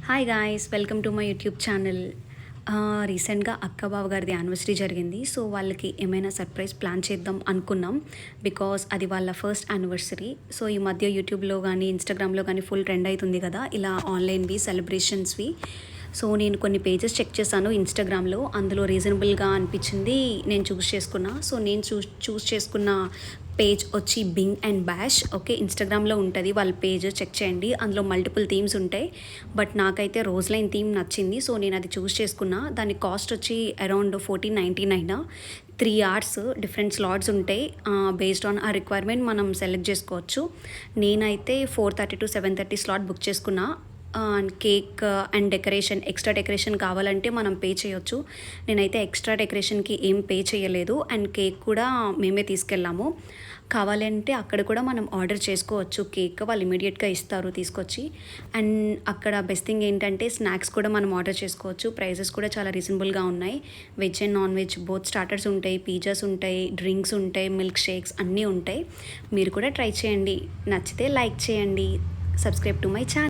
Hi guys, welcome to my YouTube channel. రీసెంట్గా అక్క బావ గారిది యానివర్సరీ జరిగింది. సో వాళ్ళకి ఏమైనా సర్ప్రైజ్ ప్లాన్ చేద్దాం అనుకున్నాం. బికాస్ అది వాళ్ళ ఫస్ట్ యానివర్సరీ. సో ఈ మధ్య యూట్యూబ్లో కానీ ఇన్స్టాగ్రామ్లో కానీ ఫుల్ ట్రెండ్ అవుతుంది కదా ఇలా ఆన్లైన్వి సెలబ్రేషన్స్వి. సో నేను కొన్ని పేజెస్ చెక్ చేశాను ఇన్స్టాగ్రామ్లో. అందులో రీజనబుల్గా అనిపించింది, నేను చేసుకున్నా. సో నేను చూస్ చేసుకున్న పేజ్ వచ్చి బింగ్ అండ్ బ్యాష్. ఓకే, ఇన్స్టాగ్రామ్లో ఉంటుంది వాళ్ళ పేజ్, చెక్ చేయండి. అందులో మల్టిపుల్ థీమ్స్ ఉంటాయి. బట్ నాకైతే రోజ్ లైన్ థీమ్ నచ్చింది. సో నేను అది చేసుకున్నా. దాని కాస్ట్ వచ్చి అరౌండ్ 1499. 3 hours డిఫరెంట్ స్లాట్స్ ఉంటాయి. బేస్డ్ ఆన్ ఆ రిక్వైర్మెంట్ మనం సెలెక్ట్ చేసుకోవచ్చు. నేనైతే 4:30 to 7:30 స్లాట్ బుక్ చేసుకున్నా. Cake and decoration, extra decoration కావాలంటే మనం పే చేయొచ్చు. నేనైతే ఎక్స్ట్రా డెకరేషన్కి ఏం పే చేయలేదు. అండ్ కేక్ కూడా మేమే తీసుకెళ్ళాము. కావాలంటే అక్కడ కూడా మనం ఆర్డర్ చేసుకోవచ్చు. కేక్ వాళ్ళు ఇమీడియట్గా ఇస్తారు తీసుకొచ్చి. అండ్ అక్కడ బెస్ట్ థింగ్ ఏంటంటే స్నాక్స్ కూడా మనం ఆర్డర్ చేసుకోవచ్చు. ప్రైజెస్ కూడా చాలా రీజనబుల్గా ఉన్నాయి. Veg and non veg both starters ఉంటాయి, పిజ్జాస్ ఉంటాయి, డ్రింక్స్ ఉంటాయి, మిల్క్ షేక్స్ అన్నీ ఉంటాయి. మీరు కూడా ట్రై చేయండి. నచ్చితే లైక్ చేయండి. Subscribe to my channel.